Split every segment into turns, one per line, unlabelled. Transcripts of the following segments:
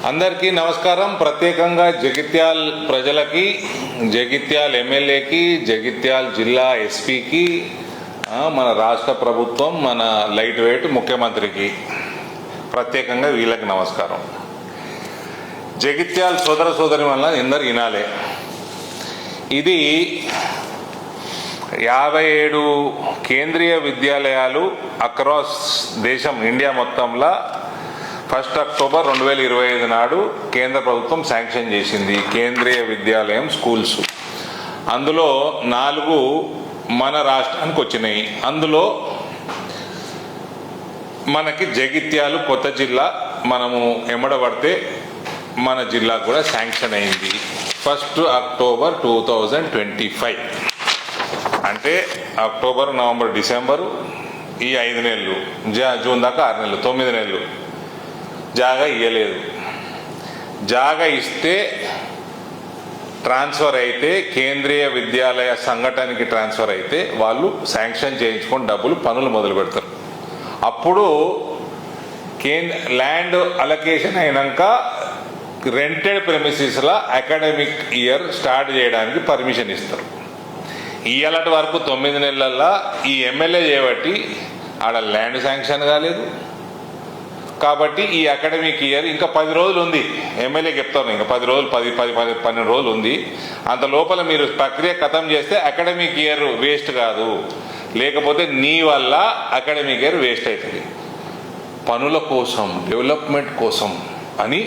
అందరికీ నమస్కారం. ప్రత్యేకంగా జగిత్యాల్ ప్రజలకి, జగిత్యాల్ ఎమ్మెల్యేకి, జగిత్యాల్ జిల్లా ఎస్పీకి, మన రాష్ట్ర ప్రభుత్వం, మన లైట్ వెయిట్ ముఖ్యమంత్రికి ప్రత్యేకంగా వీళ్ళకి నమస్కారం. జగిత్యాల్ సోదర సోదరి వల్ల అందరు వినాలే. ఇది 57 కేంద్రీయ విద్యాలయాలు అక్రాస్ దేశం, ఇండియా మొత్తంలో 1 అక్టోబర్ 2025 నాడు కేంద్ర ప్రభుత్వం శాంక్షన్ చేసింది కేంద్రీయ విద్యాలయం స్కూల్స్. అందులో 4 మన రాష్ట్రానికి వచ్చినాయి. అందులో మనకి జగిత్యాలు కొత్త జిల్లా, మనము ఎమ్మడబడితే మన జిల్లా కూడా శాంక్షన్ అయింది 1 అక్టోబర్ 2025. అంటే అక్టోబర్, నవంబర్, డిసెంబరు, ఈ 5 నెలలు, జూన్ దాకా 6 నెలలు, 9 నెలలు జాగా ఇవ్వలేదు. జాగా ఇస్తే ట్రాన్స్ఫర్ అయితే, కేంద్రీయ విద్యాలయ సంఘటనకి ట్రాన్స్ఫర్ అయితే వాళ్ళు శాంక్షన్ చేయించుకొని డబ్బులు, పనులు మొదలు పెడతారు. అప్పుడు ల్యాండ్ అలొకేషన్ అయినాక రెంటెడ్ ప్రెమిసెస్లో అకాడమిక్ ఇయర్ స్టార్ట్ చేయడానికి పర్మిషన్ ఇస్తారు. ఇయ్యాలటి వరకు 9 నెలల్లో ఈ ఎమ్మెల్యే చేయబట్టి ఆడ ల్యాండ్ శాంక్షన్ కాలేదు. కాబట్టి ఈ అకాడమిక్ ఇయర్ ఇంకా 10 రోజులు ఉంది. ఎమ్మెల్యే చెప్తాను, ఇంకా 10 రోజులు, 12 రోజులు ఉంది. అంత లోపల మీరు ప్రక్రియ ఖతం చేస్తే అకాడమిక్ ఇయర్ వేస్ట్ కాదు, లేకపోతే నీ వల్ల అకాడమిక్ ఇయర్ వేస్ట్ అవుతుంది. పనుల కోసం, డెవలప్మెంట్ కోసం అని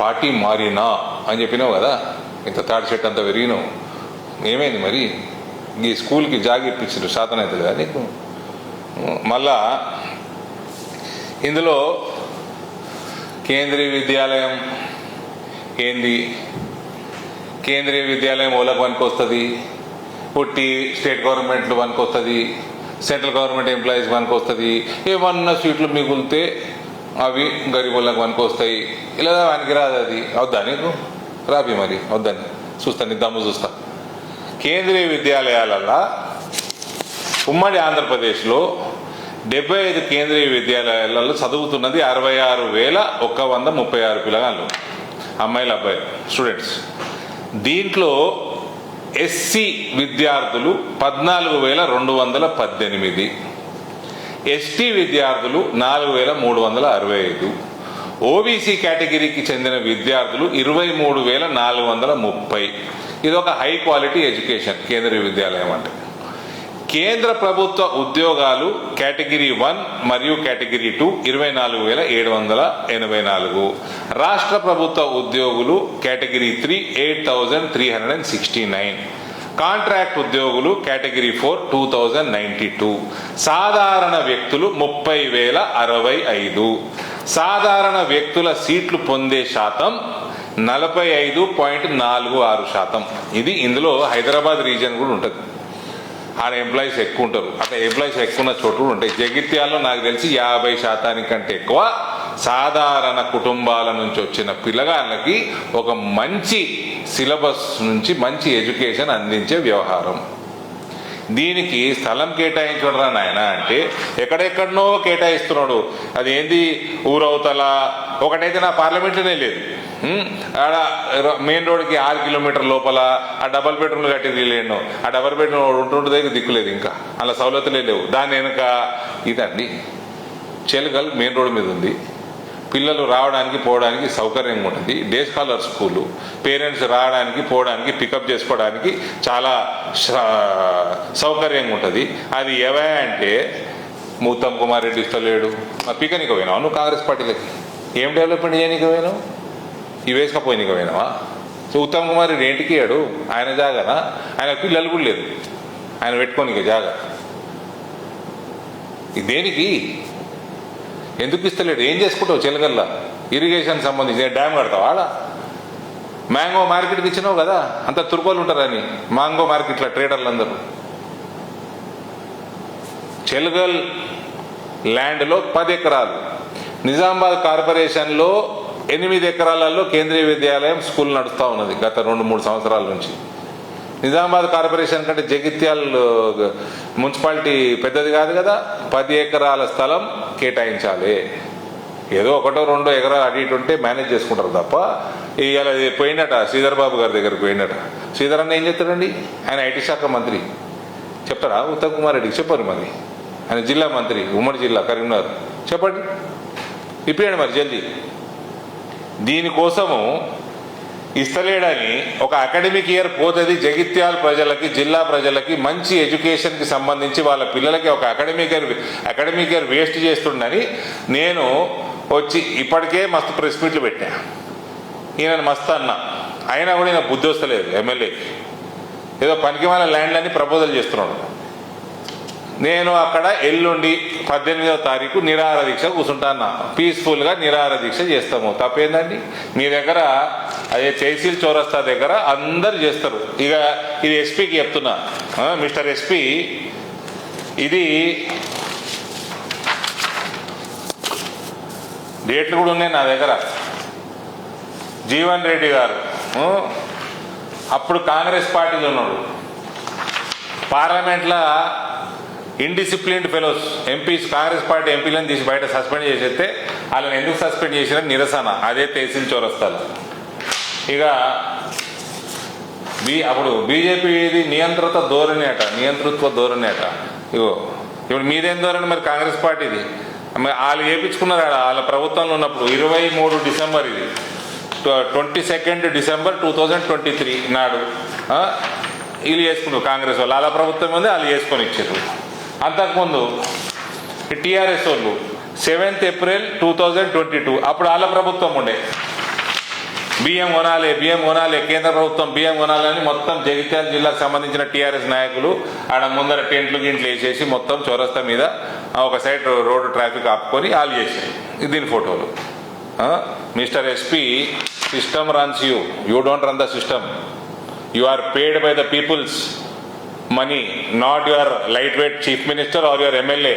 పార్టీ మారినా అని చెప్పినావు కదా. ఇంత తాడి చెట్టు అంతా పెరిగినావు, ఏమైంది మరి? ఈ స్కూల్కి జాగి ఇప్పించారు, శాతం అవుతుంది కదా నీకు. మళ్ళా ఇందులో కేంద్రీయ విద్యాలయం ఏంది? కేంద్రీయ విద్యాలయం ఓలకు పనికి వస్తుంది, పుట్టి స్టేట్ గవర్నమెంట్లు పనికి వస్తుంది, సెంట్రల్ గవర్నమెంట్ ఎంప్లాయీస్ పనికి వస్తుంది. ఏమన్నా సీట్లు మిగులితే అవి గరీబులకు పనికి వస్తాయి. ఇలా వానికి రాదు. అది వద్దా నీకు? రాబి మరి వద్దని చూస్తా, నీ దమ్ము చూస్తా. కేంద్రీయ విద్యాలయాలలో ఉమ్మడి ఆంధ్రప్రదేశ్లో 75 కేంద్రీయ విద్యాలయాలలో చదువుతున్నది 66,136 పిల్లగాళ్ళు, అమ్మాయిలు, అబ్బాయిలు, స్టూడెంట్స్. దీంట్లో ఎస్సీ విద్యార్థులు 14,218, ఎస్టీ విద్యార్థులు 4,365, ఓబీసీ కేటగిరీకి చెందిన విద్యార్థులు 23,430. ఇది ఒక హై క్వాలిటీ ఎడ్యుకేషన్ కేంద్రీయ విద్యాలయం అంటే. కేంద్ర ప్రభుత్వ ఉద్యోగాలు కేటగిరీ 1 మరియు కేటగిరీ 2 24,784. రాష్ట్ర ప్రభుత్వ ఉద్యోగులు కేటగిరీ 3 8,369. కాంట్రాక్ట్ ఉద్యోగులు కేటగిరీ 4 2,092. సాధారణ వ్యక్తులు 30,065. సాధారణ వ్యక్తుల సీట్లు పొందే శాతం 45.46%. ఇది ఇందులో హైదరాబాద్ రీజియన్ కూడా ఉంటుంది. ఆడ ఎంప్లాయీస్ ఎక్కువ ఉంటారు. అక్కడ ఎంప్లాయీస్ ఎక్కువ ఉన్న చోటు ఉంటాయి. జగిత్యాల్లో నాకు తెలిసి 50% కంటే ఎక్కువ సాధారణ కుటుంబాల నుంచి వచ్చిన పిల్లగాళ్ళకి ఒక మంచి సిలబస్ నుంచి మంచి ఎడ్యుకేషన్ అందించే వ్యవహారం. దీనికి స్థలం కేటాయించడం నాయన అంటే ఎక్కడెక్కడనో కేటాయిస్తున్నాడు. అది ఏంది? ఊరవతల ఒకటైతే నా పార్లమెంట్లోనే లేదు. ఆడ మెయిన్ రోడ్కి 6 కిలోమీటర్ లోపల ఆ డబల్ బెడ్రూమ్లు కట్టి లేను. ఆ డబల్ బెడ్రూమ్ ఉంటుండే దగ్గర దిక్కులేదు, ఇంకా అలా సౌలతులే లేవు. దాని వెనుక ఇదండి చెలగల్ మెయిన్ రోడ్ మీద ఉంది. పిల్లలు రావడానికి పోవడానికి సౌకర్యంగా ఉంటుంది. డే స్కాలర్ స్కూలు, పేరెంట్స్ రావడానికి పోవడానికి పికప్ చేసుకోవడానికి చాలా సౌకర్యంగా ఉంటుంది. అది ఏవా అంటే ఉత్తమ్ కుమార్ రెడ్డి ఇస్తలేడు. పికనికి పోయినావు నువ్వు కాంగ్రెస్ పార్టీలకి? ఏం డెవలప్మెంట్ చేయడానికి పోయినావు? ఇవి వేసుకపోయినాక పోయినావా? సో ఉత్తమ్ కుమార్ రెడ్డి ఏంటికి ఇయ్యాడు? ఆయన జాగానా? ఆయన పిల్లలు కూడా లేదు ఆయన పెట్టుకోనిక జాగా. దేనికి? ఎందుకు ఇస్తలేడు? ఏం చేసుకుంటావు? చెలగల్లా ఇరిగేషన్ సంబంధించి డ్యామ్ కడతావు. ఆడ మ్యాంగో మార్కెట్కి ఇచ్చినావు కదా, అంత తుర్కోలు ఉంటారని మ్యాంగో మార్కెట్లో ట్రేడర్లు అందరూ. చెలగల్ ల్యాండ్లో 10 ఎకరాలు, నిజామాబాద్ కార్పొరేషన్లో 8 ఎకరాలలో కేంద్రీయ విద్యాలయం స్కూల్ నడుస్తూ ఉన్నది గత 2-3 సంవత్సరాల నుంచి. నిజామాబాద్ కార్పొరేషన్ కంటే జగిత్యాల్ మున్సిపాలిటీ పెద్దది కాదు కదా. 10 ఎకరాల స్థలం కేటాయించాలి. ఏదో ఒకటో రెండో ఎకరాలు అటు ఇటు ఉంటే మేనేజ్ చేసుకుంటారు తప్ప ఇలా పోయినట శ్రీధర్ బాబు గారి దగ్గరికి పోయినట. శ్రీధర్ అన్న ఏం చెప్తాడండి? ఆయన ఐటీ శాఖ మంత్రి. చెప్తారా ఉత్తమ్ కుమార్ రెడ్డికి? చెప్పారు మరి. ఆయన జిల్లా మంత్రి, ఉమ్మడి జిల్లా కరీంనగర్. చెప్పండి, ఇప్పేయండి మరి జల్దీ. దీనికోసము ఇస్తలేడని ఒక అకాడమిక్ ఇయర్ పోతుంది. జగిత్యాల ప్రజలకి, జిల్లా ప్రజలకి మంచి ఎడ్యుకేషన్కి సంబంధించి వాళ్ళ పిల్లలకి ఒక అకాడమిక్ ఇయర్ వేస్ట్ చేస్తుండని నేను వచ్చి ఇప్పటికే మస్తు ప్రెస్ మీట్లు పెట్టా. ఈయన మస్తు అన్న, అయినా కూడా ఈయన బుద్ధి వస్తలేదు. ఎమ్మెల్యేకి ఏదో పనికి వాళ్ళ ల్యాండ్లన్నీ ప్రపోజల్ చేస్తున్నాడు. నేను అక్కడ ఎల్లుండి 18వ తారీఖు నిరాహార దీక్ష కూర్చుంటాను. పీస్ఫుల్గా నిరాహార దీక్ష చేస్తాము. తప్పేందండి? మీ దగ్గర అదే తహసీల్ చౌరస్తా దగ్గర అందరు చేస్తారు. ఇక ఇది ఎస్పీకి చెప్తున్నా, మిస్టర్ ఎస్పీ, ఇది డేట్లు కూడా ఉన్నాయి నా దగ్గర. జీవన్ రెడ్డి గారు అప్పుడు కాంగ్రెస్ పార్టీలో ఉన్నాడు. పార్లమెంట్లో indisciplined fellows MPs, Congress party ఎంపీలను తీసి బయట సస్పెండ్ చేసేస్తే వాళ్ళని ఎందుకు సస్పెండ్ చేసినా నిరసన అదే తహసీల్ చౌరస్తాలో. ఇక అప్పుడు బీజేపీది నియంత్రిత్వ ధోరణి అట. ఇగో ఇప్పుడు మీదేం ధోరణి మరి? కాంగ్రెస్ పార్టీది. వాళ్ళు చేయించుకున్నారు వాళ్ళ ప్రభుత్వంలో ఉన్నప్పుడు 23 డిసెంబర్, ఇది 22 డిసెంబర్ 2023 నాడు వీళ్ళు చేసుకున్నారు. కాంగ్రెస్ వాళ్ళు వాళ్ళ ప్రభుత్వం ఉంది, వాళ్ళు చేసుకొని ఇచ్చారు. అంతకుముందు టీఆర్ఎస్ వాళ్ళు 7th ఏప్రిల్ 2022 అప్పుడు వాళ్ళ ప్రభుత్వం ఉండే. బియ్యం కొనాలి, కేంద్ర ప్రభుత్వం బియ్యం కొనాలని మొత్తం జగిత్యాల జిల్లాకు సంబంధించిన టీఆర్ఎస్ నాయకులు ఆడ ముందర టెంట్లు వేసేసి మొత్తం చౌరస్తా మీద ఒక సైడ్ రోడ్డు ట్రాఫిక్ ఆపుకొని వాళ్ళు చేశారు. దీని ఫోటోలు. Mister SP, system runs you don't run the system. You are paid by the peoples money, not your lightweight chief minister or your MLA.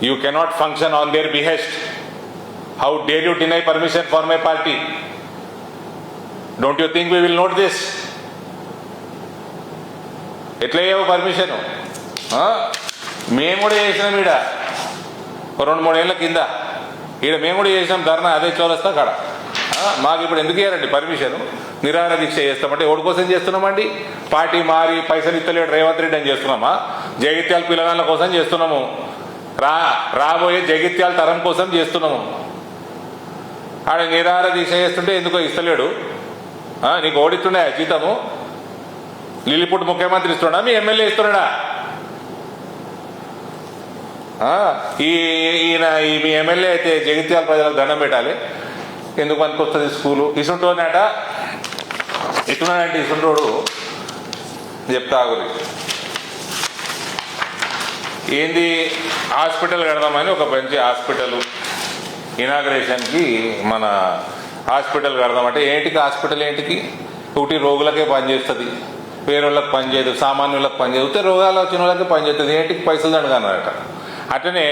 You cannot function on their behest. How dare you deny permission for my party? Don't you think we will note this? ఎట్లా అయ్యావు permission? మేము కూడా చేసినాం ఈడ 2-3 ఏళ్ళ కింద. ఈడ మేము కూడా చేసినాం ధర్నా అదే చౌరస్తా కాడ. మాకు ఇప్పుడు ఎందుకు ఇయ్యారండి పర్మిషన్? నిరాహార దీక్ష చేస్తామంటే ఎవరి కోసం చేస్తున్నామండి? పార్టీ మారి పైసలు ఇస్తలేడు రేవంత్ రెడ్డి అని చేస్తున్నామా? జగిత్యాల పిల్లగాళ్ళ కోసం చేస్తున్నాము. రాబోయే జగిత్యాల తరం కోసం చేస్తున్నాము. ఆడ నిరాహార దీక్ష చేస్తుంటే ఎందుకో ఇస్తలేడు. నీకు ఓడిస్తుండే జీతము? లిల్లిపుట్ ముఖ్యమంత్రి ఇస్తున్నాడా? మీ ఎమ్మెల్యే ఇస్తున్నాడా? ఈయన మీ ఎమ్మెల్యే అయితే జగిత్యాల ప్రజలకు దండం పెట్టాలి. ఎందుకు పనికి వస్తుంది స్కూలు? ఇసుంటోనట ఎట్టున్నాడంటే ఇసుంటోడు చెప్తా గురించి ఏంది, హాస్పిటల్ కడదామని ఒక మంచి హాస్పిటల్ ఇనాగ్రేషన్కి మన హాస్పిటల్ కడదామంటే ఏంటికి హాస్పిటల్ ఏంటికి? ఒకటి రోగులకే పనిచేస్తుంది, వేరే వాళ్ళకి పనిచేయదు, సామాన్యులకు పనిచేస్తే రోగాలు వచ్చిన వాళ్ళకి పనిచేస్తుంది. ఏంటికి? పైసలు దండగన్నారట. అట్లనే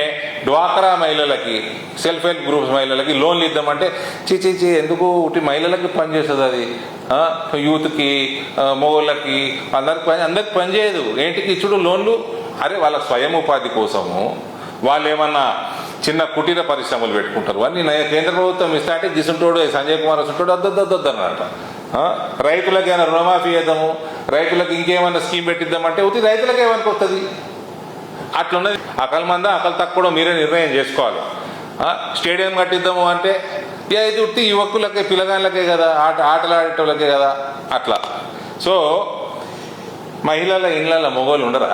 డ్వాక్రా మహిళలకి, సెల్ఫ్ హెల్ప్ గ్రూప్స్ మహిళలకి లోన్లు ఇద్దామంటే చీ ఎందుకు ఒకటి మహిళలకి పనిచేస్తుంది అది, యూత్కి, మొగోళ్ళకి, అందరికి పనిచేయదు. ఏంటికి ఇచ్చుడు లోన్లు? అరే వాళ్ళ స్వయం ఉపాధి కోసము వాళ్ళు ఏమన్నా చిన్న కుటీర పరిశ్రమలు పెట్టుకుంటారు. అన్ని కేంద్ర ప్రభుత్వం ఇస్తా అంటే గిసుంటోడు సంజయ్ కుమార్ వస్తుంటాడు అద్దద్దద్దన్నట. రైతులకు ఏమైనా రుణమాఫీ చేద్దాము, రైతులకు ఇంకేమన్నా స్కీమ్ పెట్టిద్దామంటే ఉతి రైతులకు ఏమనికి వస్తుంది? అట్లున్నది. అకల్ మందా అకల్ తక్కువ మీరే నిర్ణయం చేసుకోవాలి. స్టేడియం కట్టిద్దాము అంటే ఇది ఉట్టి యువకులకే, పిల్లగాళ్ళకే కదా, ఆటలాడేటోళ్ళకే కదా. అట్లా. సో మహిళల ఇళ్ళ మొగోళ్ళు ఉండరా?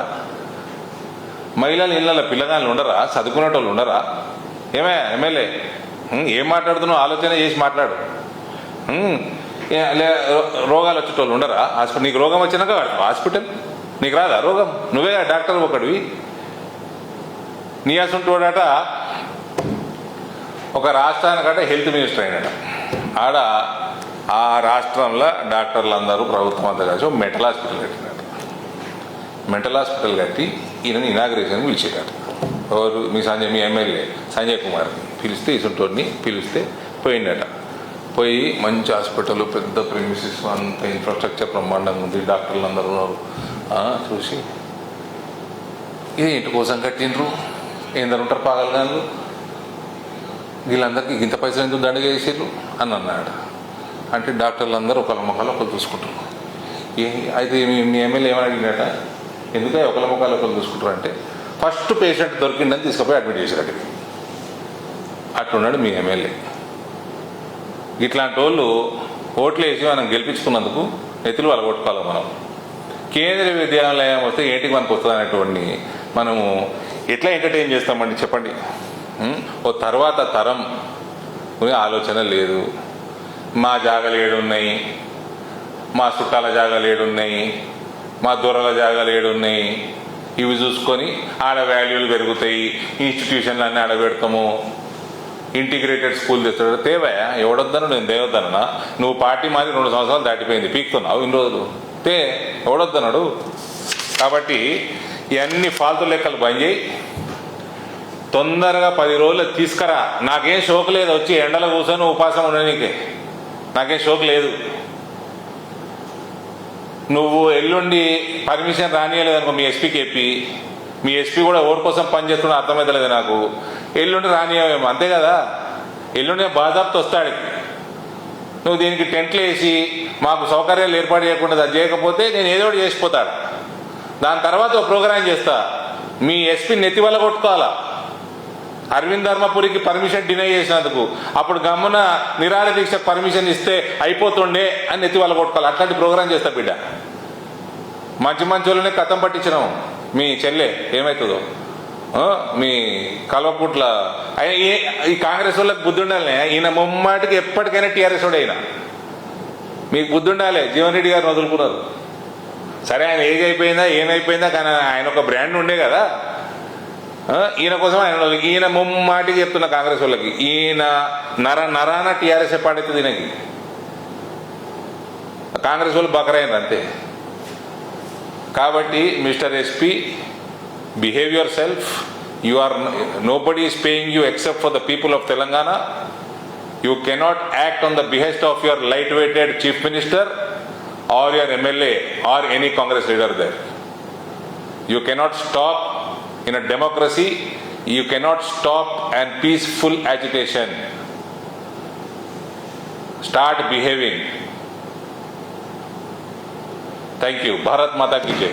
మహిళల ఇళ్ళ పిల్లగాళ్ళు ఉండరా? చదువుకునేటోళ్ళు ఉండరా? ఏమే ఎమ్మెల్యే ఏం మాట్లాడుతున్నావు? ఆలోచన చేసి మాట్లాడు. రోగాలు వచ్చేటోళ్ళు ఉండరా? హాస్పిటల్ నీకు రోగం వచ్చినాక హాస్పిటల్ నీకు రాదా రోగం? నువ్వే డాక్టర్ ఒకడివి. నీయాసుంటోడట ఒక రాష్ట్రానికట హెల్త్ మినిస్టర్ అయినట. ఆడ ఆ రాష్ట్రంలో డాక్టర్లు అందరూ ప్రభుత్వం అంతా కలిసి మెంటల్ హాస్పిటల్ కట్టినట. మెంటల్ హాస్పిటల్ కట్టి ఈయనని ఇనాగ్రేషన్ పిలిచేటట. ఎవరు? మీ ఎమ్మెల్యే సంజయ్ కుమార్ పిలిస్తే, ఇసుంటోడిని పిలిస్తే పోయిందట. పోయి మంచి హాస్పిటల్, పెద్ద ప్రెమిసెస్, అంత ఇన్ఫ్రాస్ట్రక్చర్ బ్రహ్మాండంగా ఉంది, డాక్టర్లు అందరూ ఉన్నారు. చూసి ఇది ఇంటి కోసం కట్టిండ్రు, ఏందరు ఉంటారు పాగలగాను, వీళ్ళందరికీ ఇంత పైసలు ఎందుకు దండగా చేసారు అని అన్నాడు. అంటే డాక్టర్లు అందరూ ఒకళ్ళ ముఖాలు ఒకరు చూసుకుంటారు. అయితే మీ ఎమ్మెల్యే ఏమని అడిగినట, ఎందుకే ఒకళ్ళ ముఖాలు ఒకరు చూసుకుంటారు అంటే, ఫస్ట్ పేషెంట్ దొరికిందని తీసుకుపోయి అడ్మిట్ చేశారు అక్కడికి. అట్లున్నాడు మీ ఎమ్మెల్యే. ఇట్లాంటి వాళ్ళు ఓట్లు వేసి మనం గెలిపించుకున్నందుకు నెత్తులు వాళ్ళ కొట్టుకోవాలి. మనం కేంద్రీయ విద్యాలయం వస్తే ఏంటికి మనకు వస్తుంది అనేటువంటి మనము ఎట్లా ఎంటర్టైన్ చేస్తామండి చెప్పండి. ఓ తర్వాత తరం ఆలోచన లేదు. మా జాగాలు ఏడున్నాయి, మా చుట్టాల జాగాలు ఏడున్నాయి, మా దూరాల జాగాలు ఏడున్నాయి, ఇవి చూసుకొని ఆడ వాల్యూలు పెరుగుతాయి, ఇన్స్టిట్యూషన్లు అన్నీ ఆడబెడతాము, ఇంటిగ్రేటెడ్ స్కూల్ తెస్తాడు. తేవయా ఎవడొద్దను, నేను దేవద్దనా? నువ్వు పార్టీ మాది 2 సంవత్సరాలు దాటిపోయింది, పీక్తున్నావు ఇన్ని రోజులు. ఎవడొద్దన్నాడు? కాబట్టి ఇవన్నీ ఫాల్తు లెక్కలు బంద్ చేయి, తొందరగా 10 రోజులు తీసుకురా. నాకేం షోక్ లేదు వచ్చి ఎండలో కూర్చొని ఉపాసం ఉండనీకే, నాకేం షోక్ లేదు. నువ్వు ఎల్లుండి పర్మిషన్ రానియలేదు అనుకో మీ ఎస్పీకి చెప్పి, మీ ఎస్పీ కూడా ఓటు కోసం పనిచేస్తున్నా అర్థమవుతలేదు నాకు, ఎల్లుండి రానియమేమో, అంతే కదా. ఎల్లుండి బాధాప్తో వస్తాడు. నువ్వు దీనికి టెంట్లు వేసి మాకు సౌకర్యాలు ఏర్పాటు చేయకుండా అది చేయకపోతే నేను ఏదో ఒకటి చేసిపోతాడు. దాని తర్వాత ఒక ప్రోగ్రాం చేస్తా, మీ ఎస్పీ నెత్తి వల్ల కొట్టుకోవాలా. అరవింద్ ధర్మపురికి పర్మిషన్ డినై చేసినందుకు అప్పుడు గమ్మున నిరాహార దీక్ష పర్మిషన్ ఇస్తే అయిపోతుండే అని నెత్తి వల్ల కొట్టుకోవాలి. అట్లాంటి ప్రోగ్రాం చేస్తా బిడ్డ. మంచి మంచి వాళ్ళనే కథం పట్టించినాం. మీ చెల్లె ఏమవుతుందో, మీ కల్వపుట్ల ఈ కాంగ్రెస్ వాళ్ళకి బుద్ధి ఉండాలి. ఈయన ముమ్మాటికి ఎప్పటికైనా టీఆర్ఎస్ వాడు అయినా మీకు బుద్ధి ఉండాలి. జీవన్ రెడ్డి గారిని వదులుకున్నారు. సరే ఆయన ఏజ్ అయిపోయిందా ఏమైపోయిందా, కానీ ఆయన ఒక బ్రాండ్ ఉండే కదా. ఈయన కోసం ఈయన ముమ్మాటికి చెప్తున్న కాంగ్రెస్ వాళ్ళకి, ఈయన నరాన టీఆర్ఎస్ పాడైతుంది ఈయనకి. కాంగ్రెస్ వాళ్ళు బకరైన అంతే. కాబట్టి mister SP, behave yourself. Nobody is paying you except for the people of Telangana. You cannot act on the behest of your light-weighted chief minister or your MLA or any Congress leader there. You cannot stop in a democracy. You cannot stop an peaceful agitation. Start behaving. Thank you. Bharat Mata ki jai.